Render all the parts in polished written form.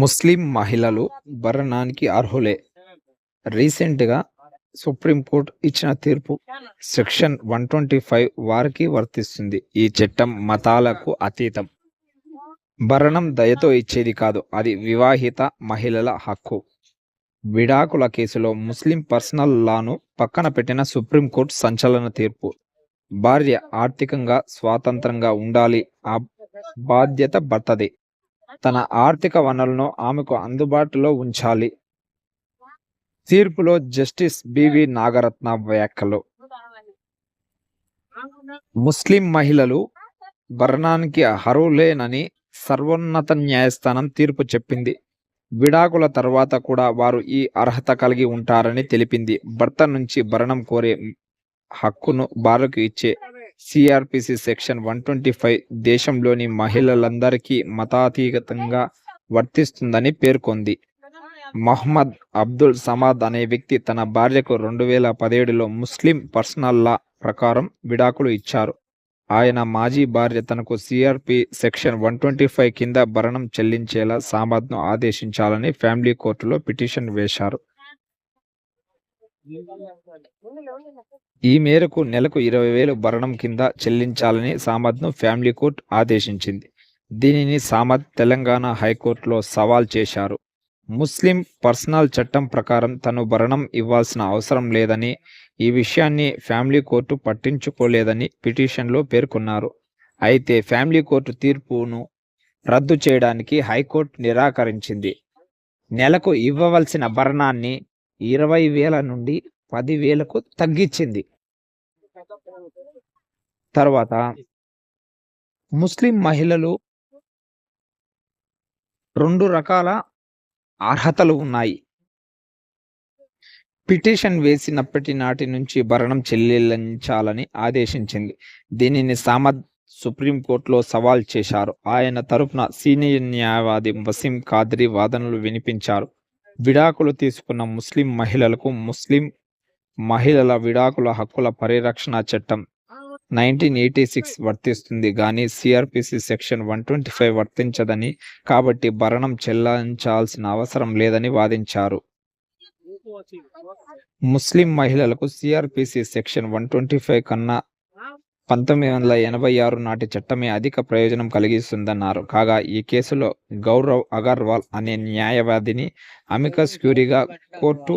ముస్లిం మహిళలు భరణానికి అర్హులే. రీసెంట్‌గా సుప్రీంకోర్టు ఇచ్చిన తీర్పు సెక్షన్ 125 వారికి వర్తిస్తుంది. ఈ చట్టం మతాలకు అతీతం. భరణం దయతో ఇచ్చేది కాదు, అది వివాహిత మహిళల హక్కు. విడాకుల కేసులో ముస్లిం పర్సనల్ లాను పక్కన పెట్టిన సుప్రీంకోర్టు సంచలన తీర్పు. భార్య ఆర్థికంగా స్వాతంత్రంగా ఉండాలి. ఆ బాధ్యత భర్తదే. తన ఆర్థిక వనరులను ఆమెకు అందుబాటులో ఉంచాలి. తీర్పులో జస్టిస్ బివి నాగరత్న వ్యాఖ్యలు. ముస్లిం మహిళలు భరణానికి అర్హులేనని సర్వోన్నత న్యాయస్థానం తీర్పు చెప్పింది. విడాకుల తర్వాత కూడా వారు ఈ అర్హత కలిగి ఉంటారని తెలిపింది. భర్త నుంచి భరణం కోరే హక్కును భార్యకు ఇచ్చే సిఆర్పిసి సెక్షన్ 125 దేశంలోని మహిళలందరికీ మతాతీతంగా వర్తిస్తుందని పేర్కొంది. మహ్మద్ అబ్దుల్ సమాద్ అనే వ్యక్తి తన భార్యకు 2017లో ముస్లిం పర్సనల్ లా ప్రకారం విడాకులు ఇచ్చారు. ఆయన మాజీ భార్య తనకు సిఆర్పి సెక్షన్ 125 కింద భరణం చెల్లించేలా సమాద్ను ఆదేశించాలని ఫ్యామిలీ కోర్టులో పిటిషన్ వేశారు. ఈ మేరకు నెలకు 20,000 భరణం కింద చెల్లించాలని సమాద్ను ఫ్యామిలీ కోర్టు ఆదేశించింది. దీనిని సమాద్ తెలంగాణ హైకోర్టులో సవాల్ చేశారు. ముస్లిం పర్సనల్ చట్టం ప్రకారం తను భరణం ఇవ్వాల్సిన అవసరం లేదని, ఈ విషయాన్ని ఫ్యామిలీ కోర్టు పట్టించుకోలేదని పిటిషన్లో పేర్కొన్నారు. అయితే ఫ్యామిలీ కోర్టు తీర్పును రద్దు చేయడానికి హైకోర్టు నిరాకరించింది. నెలకు ఇవ్వవలసిన భరణాన్ని 20,000 నుండి 10,000కు తగ్గించింది. తర్వాత ముస్లిం మహిళలు 2 రకాల అర్హతలు ఉన్నాయి. పిటిషన్ వేసినప్పటి నాటి నుంచి భరణం చెల్లించాలని ఆదేశించింది. దీనిని సమాద్ సుప్రీంకోర్టులో సవాల్ చేశారు. ఆయన తరపున సీనియర్ న్యాయవాది వసీం ఖాద్రీ వాదనలు వినిపించారు. విడాకులు తీసుకున్న ముస్లిం మహిళలకు ముస్లిం మహిళల విడాకుల హక్కుల పరిరక్షణ చట్టం 1986 వర్తిస్తుంది గాని సిఆర్పిసి సెక్షన్ 125 వర్తించదని, కాబట్టి భరణం చెల్లించాల్సిన అవసరం లేదని వాదించారు. ముస్లిం మహిళలకు సిఆర్పిసి సెక్షన్ 125 కన్నా 1986 నాటి చట్టమే అధిక ప్రయోజనం కలిగిస్తుందన్నారు. కాగా ఈ కేసులో గౌరవ్ అగర్వాల్ అనే న్యాయవాదిని అమికస్ క్యూరీగా కోర్టు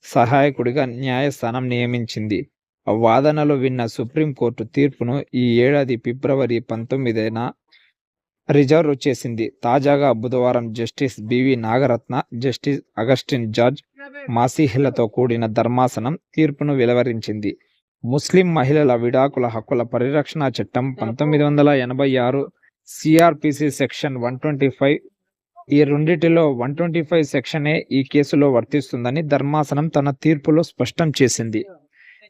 సహాయకుడిగా న్యాయస్థానం నియమించింది. వాదనలు విన్న సుప్రీంకోర్టు తీర్పును ఈ ఏడాది ఫిబ్రవరి 19న రిజర్వ్ చేసింది. తాజాగా బుధవారం justice B V Nagarathna, justice Augustine George మాసిహిలతో కూడిన ధర్మాసనం తీర్పును వెలువరించింది. ముస్లిం మహిళల విడాకుల హక్కుల పరిరక్షణ చట్టం 1986, సిఆర్పిసి సెక్షన్ 125 ఈ రెండిటిలో 125 సెక్షనే ఈ కేసులో వర్తిస్తుందని ధర్మాసనం తన తీర్పులో స్పష్టం చేసింది.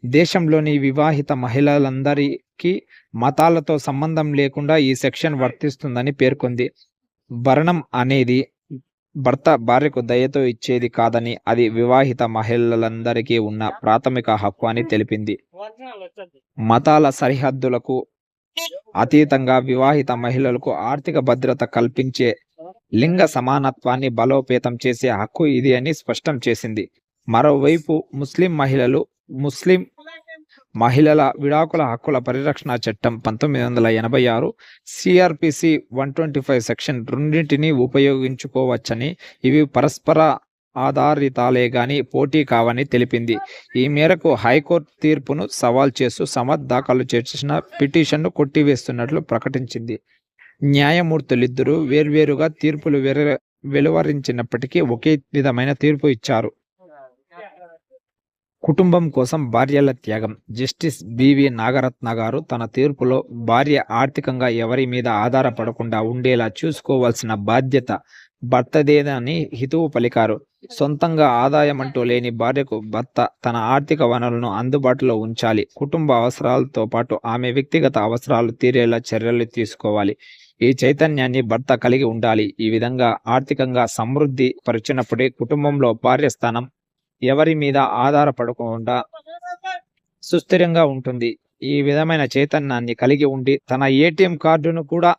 దేశంలోని వివాహిత మహిళలందరికీ మతాలతో సంబంధం లేకుండా ఈ సెక్షన్ వర్తిస్తుందని పేర్కొంది. భరణం అనేది భర్త భార్యకు దయతో ఇచ్చేది కాదని, అది వివాహిత మహిళలందరికీ ఉన్న ప్రాథమిక హక్కు అని తెలిపింది. మతాల సరిహద్దులకు అతీతంగా వివాహిత మహిళలకు ఆర్థిక భద్రత కల్పించే, లింగ సమానత్వాన్ని బలోపేతం చేసే హక్కు ఇది అని స్పష్టం చేసింది. మరోవైపు ముస్లిం మహిళల విడాకుల హక్కుల పరిరక్షణ చట్టం 1986, సిఆర్పిసి 125 సెక్షన్ రెండింటినీ ఉపయోగించుకోవచ్చని, ఇవి పరస్పర ఆధారితాలే గాని పోటీ కావని తెలిపింది. ఈ మేరకు హైకోర్టు తీర్పును సవాల్ చేస్తూ సమాద్ దాఖలు చేసిన పిటిషన్ను కొట్టివేస్తున్నట్లు ప్రకటించింది. న్యాయమూర్తులిద్దరూ వేర్వేరుగా తీర్పులు వెలువరించినప్పటికీ ఒకే విధమైన తీర్పు ఇచ్చారు. కుటుంబం కోసం భార్యల త్యాగం. జస్టిస్ బివి నాగరత్న గారు తన తీర్పులో భార్య ఆర్థికంగా ఎవరి మీద ఆధారపడకుండా ఉండేలా చూసుకోవాల్సిన బాధ్యత భర్తదేనని హితవు పలికారు. సొంతంగా ఆదాయం అంటూ లేని భార్యకు భర్త తన ఆర్థిక వనరులను అందుబాటులో ఉంచాలి. కుటుంబ అవసరాలతో పాటు ఆమె వ్యక్తిగత అవసరాలు తీరేలా చర్యలు తీసుకోవాలి. ఈ చైతన్యాన్ని భర్త కలిగి ఉండాలి. ఈ విధంగా ఆర్థికంగా సమృద్ధి పరిచినప్పుడే కుటుంబంలో భార్య స్థానం ఎవరి మీద ఆధారపడకుండా సుస్థిరంగా ఉంటుంది. ఈ విధమైన చైతన్యాన్ని కలిగి ఉండి తన ఏటీఎం కార్డును కూడా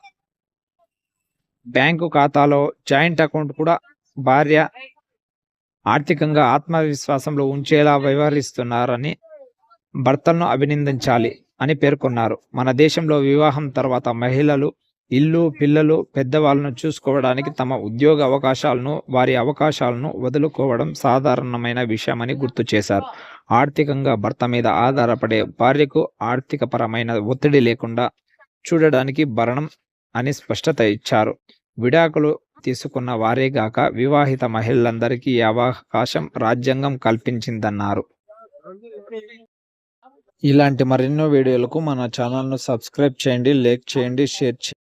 బ్యాంకు ఖాతాలో జాయింట్ అకౌంట్ కూడా భార్య ఆర్థికంగా ఆత్మవిశ్వాసంలో ఉంచేలా వ్యవహరిస్తున్నారని భర్తలను అభినందించాలి అని పేర్కొన్నారు. మన దేశంలో వివాహం తర్వాత మహిళలు ఇల్లు, పిల్లలు, పెద్దవాళ్ళను చూసుకోవడానికి తమ ఉద్యోగ అవకాశాలను, వారి అవకాశాలను వదులుకోవడం సాధారణమైన విషయమని గుర్తు చేశారు. ఆర్థికంగా భర్త మీద ఆధారపడే భార్యకు ఆర్థికపరమైన ఒత్తిడి లేకుండా చూడడానికి భరణం అని స్పష్టత ఇచ్చారు. విడాకులు తీసుకున్న వారేగాక వివాహిత మహిళలందరికీ ఈ అవకాశం రాజ్యాంగం కల్పించిందన్నారు. ఇలాంటి మరెన్నో వీడియోలకు మన ఛానల్‌ను సబ్స్క్రైబ్ చేయండి, లైక్ చేయండి, షేర్ చేయండి.